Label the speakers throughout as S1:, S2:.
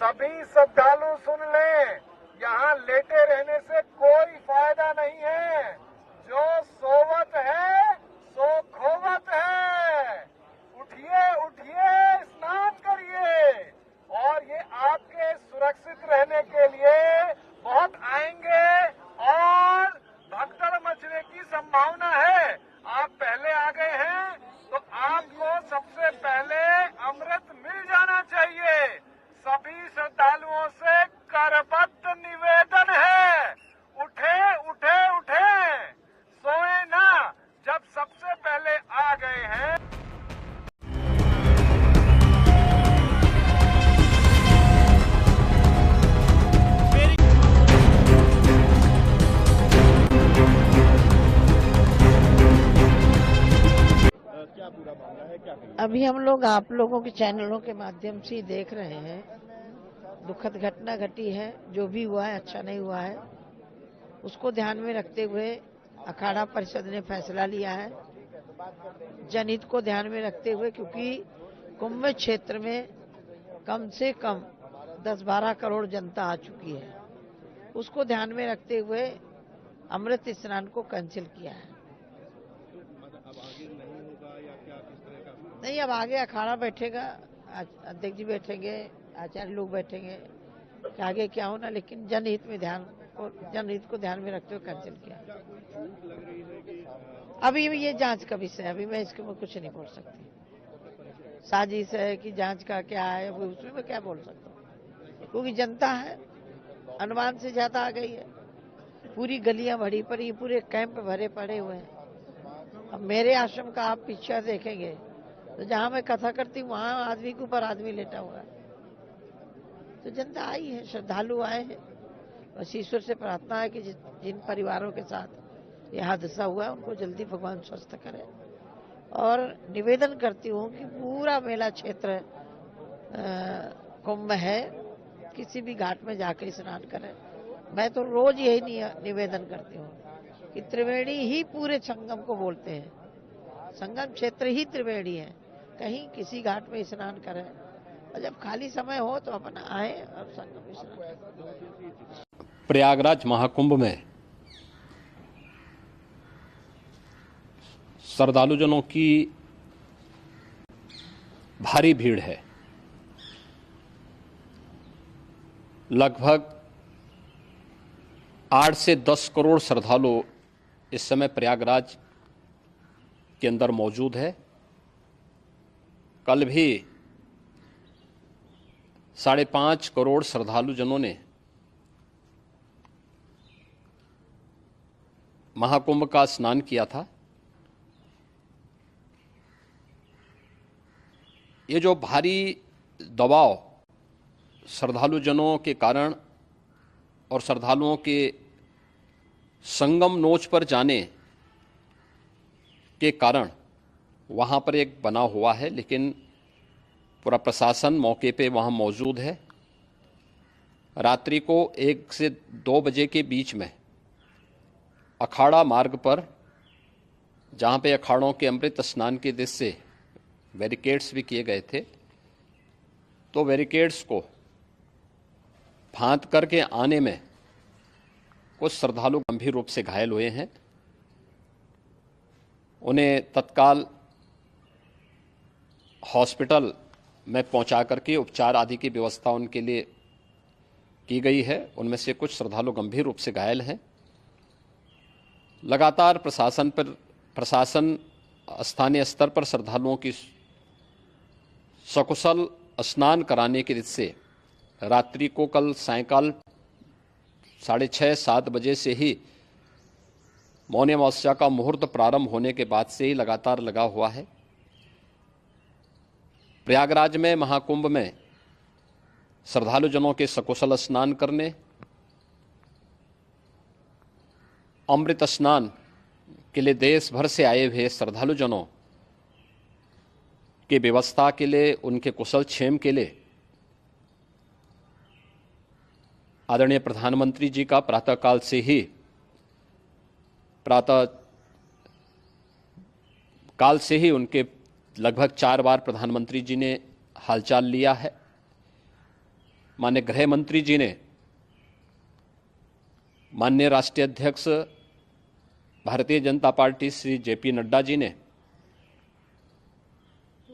S1: सभी श्रद्धालु सुन लें, यहाँ लेटे रहने से कोई फायदा नहीं है। जो सोवत है सो खोवत है। उठिए उठिए, स्नान करिए। और ये आपके सुरक्षित रहने के लिए बहुत आएंगे और भगदड़ मचने की संभावना है। आप पहले आ गए हैं तो आपको सबसे पहले अमृत मिल जाना चाहिए। सभी श्रद्धालुओं से करबद्ध निवेदन है, उठे उठे उठे, सोए ना। जब सबसे पहले आ गए हैं।
S2: क्या पूरा मामला है, क्या कहिए?
S3: अभी हम लोग आप लोगों के चैनलों के माध्यम से ही देख रहे हैं, दुखद घटना घटी है। जो भी हुआ है अच्छा नहीं हुआ है, उसको ध्यान में रखते हुए अखाड़ा परिषद ने फैसला लिया है। जनहित को ध्यान में रखते हुए, क्योंकि कुंभ क्षेत्र में कम से कम 10-12 करोड़ जनता आ चुकी है, उसको ध्यान में रखते हुए अमृत स्नान को कैंसिल किया है।
S2: अब आगे नहीं होगा या क्या, किस तरह का?
S3: नहीं, अब आगे अखाड़ा बैठेगा, अध्यक्ष जी बैठेंगे, आचार्य लोग बैठेंगे कि आगे क्या होना, लेकिन जनहित को ध्यान में रखते हुए कैंसिल किया।
S2: क्या कोई छूट लग रही है कि
S3: अभी ये जांच का विषय है, अभी मैं इसके में कुछ नहीं बोल सकती। साजिश है कि जांच का क्या है, वो उसमें मैं क्या बोल सकता हूँ, क्योंकि जनता है, अनुमान से ज्यादा आ गई है। पूरी गलियां भरी पड़ी, पूरे कैंप भरे पड़े हुए हैं। अब मेरे आश्रम का आप पीछे देखेंगे तो जहां मैं कथा करती हूँ वहां आदमी के ऊपर आदमी लेटा हुआ है। तो जनता आई है, श्रद्धालु आए हैं। बस ईश्वर से प्रार्थना है कि जिन परिवारों के साथ यह हादसा हुआ है उनको जल्दी भगवान स्वस्थ करे। और निवेदन करती हूँ कि पूरा मेला क्षेत्र कुंभ है, किसी भी घाट में जाकर स्नान करें। मैं तो रोज यही निवेदन करती हूँ कि त्रिवेणी ही पूरे संगम को बोलते हैं, संगम क्षेत्र ही त्रिवेणी है। कहीं किसी घाट में स्नान करें और जब खाली समय हो तो अपना आए और संगम में स्नान करें।
S4: प्रयागराज महाकुंभ में श्रद्धालुजनों की भारी भीड़ है। लगभग 8 से 10 करोड़ श्रद्धालु इस समय प्रयागराज के अंदर मौजूद है। कल भी 5.5 करोड़ श्रद्धालुजनों ने महाकुंभ का स्नान किया था। ये जो भारी दबाव श्रद्धालुजनों के कारण और श्रद्धालुओं के संगम नोच पर जाने के कारण वहाँ पर एक बना हुआ है, लेकिन पूरा प्रशासन मौके पे वहाँ मौजूद है। रात्रि को 1 से 2 बजे के बीच में अखाड़ा मार्ग पर, जहाँ पे अखाड़ों के अमृत स्नान के दृश्य से बैरिकेड्स भी किए गए थे, तो बैरिकेड्स को फांद करके आने में कुछ श्रद्धालु गंभीर रूप से घायल हुए हैं। उन्हें तत्काल हॉस्पिटल में पहुंचा करके उपचार आदि की व्यवस्था उनके लिए की गई है। उनमें से कुछ श्रद्धालु गंभीर रूप से घायल हैं। लगातार प्रशासन स्थानीय स्तर पर श्रद्धालुओं की सकुशल स्नान कराने के दृष्टि से रात्रि को कल सायंकाल 6:30-7 बजे से ही मौनी अमावस्या का मुहूर्त प्रारंभ होने के बाद से ही लगातार लगा हुआ है। प्रयागराज में महाकुंभ में श्रद्धालुजनों के सकुशल स्नान करने, अमृत स्नान के लिए देश भर से आए हुए श्रद्धालुजनों की व्यवस्था के लिए, उनके कुशल क्षेम के लिए आदरणीय प्रधानमंत्री जी का प्रातःकाल से ही उनके लगभग 4 बार प्रधानमंत्री जी ने हालचाल लिया है। माननीय गृह मंत्री जी ने, माननीय राष्ट्रीय अध्यक्ष भारतीय जनता पार्टी श्री जेपी नड्डा जी ने,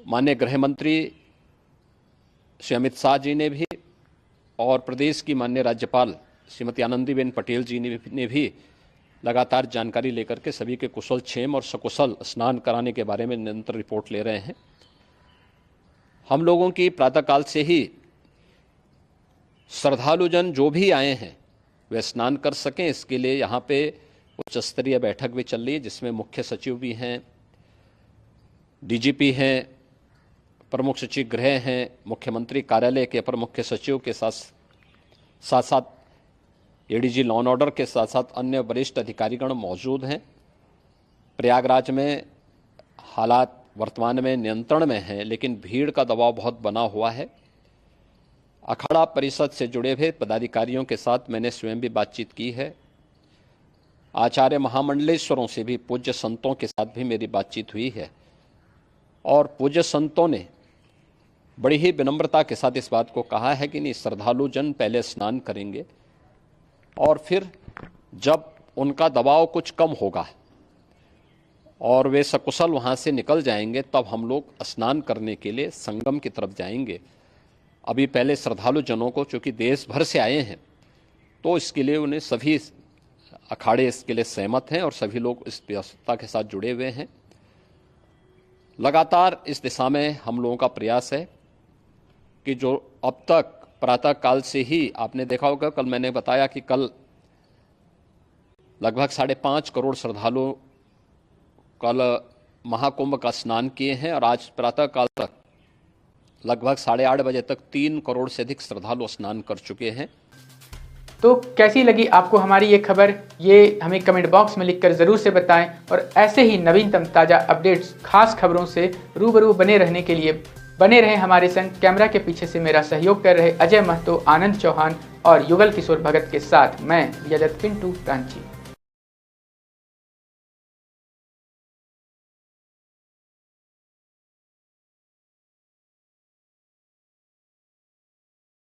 S4: माननीय गृह मंत्री श्री अमित शाह जी ने भी और प्रदेश की माननीय राज्यपाल श्रीमती आनंदीबेन पटेल जी ने भी लगातार जानकारी लेकर के सभी के कुशल क्षेम और सकुशल स्नान कराने के बारे में निरंतर रिपोर्ट ले रहे हैं। हम लोगों की प्रातःकाल से ही श्रद्धालुजन जो भी आए हैं वे स्नान कर सकें, इसके लिए यहाँ पे उच्च स्तरीय बैठक भी चल रही है, जिसमें मुख्य सचिव भी हैं, डीजीपी हैं, प्रमुख सचिव गृह हैं, मुख्यमंत्री कार्यालय के अपर मुख्य सचिव के साथ साथ एडीजी लॉ एंड ऑर्डर के साथ साथ अन्य वरिष्ठ अधिकारीगण मौजूद हैं। प्रयागराज में हालात वर्तमान में नियंत्रण में हैं, लेकिन भीड़ का दबाव बहुत बना हुआ है। अखाड़ा परिषद से जुड़े हुए पदाधिकारियों के साथ मैंने स्वयं भी बातचीत की है। आचार्य महामंडलेश्वरों से भी, पूज्य संतों के साथ भी मेरी बातचीत हुई है और पूज्य संतों ने बड़ी ही विनम्रता के साथ इस बात को कहा है कि नहीं, श्रद्धालु जन पहले स्नान करेंगे और फिर जब उनका दबाव कुछ कम होगा और वे सकुशल वहाँ से निकल जाएंगे तब हम लोग स्नान करने के लिए संगम की तरफ जाएंगे। अभी पहले श्रद्धालु जनों को, चूँकि देश भर से आए हैं, तो इसके लिए उन्हें सभी अखाड़े इसके लिए सहमत हैं और सभी लोग इस व्यवस्था के साथ जुड़े हुए हैं। लगातार इस दिशा में हम लोगों का प्रयास है कि जो अब तक प्रातः काल से ही आपने देखा होगा, कल मैंने बताया कि कल लगभग 5.5 करोड़ श्रद्धालु कल महाकुंभ का स्नान किए हैं और आज प्रातः काल तक लगभग 8:30 बजे तक 3 करोड़ से अधिक श्रद्धालु स्नान कर चुके हैं।
S5: तो कैसी लगी आपको हमारी ये खबर, ये हमें कमेंट बॉक्स में लिखकर ज़रूर से बताएं और ऐसे ही नवीनतम ताज़ा अपडेट्स, खास खबरों से रूबरू बने रहने के लिए बने रहें हमारे संग। कैमरा के पीछे से मेरा सहयोग कर रहे अजय महतो, आनंद चौहान और युगल किशोर भगत के साथ मैं विजय दत्त पिंटू रांची।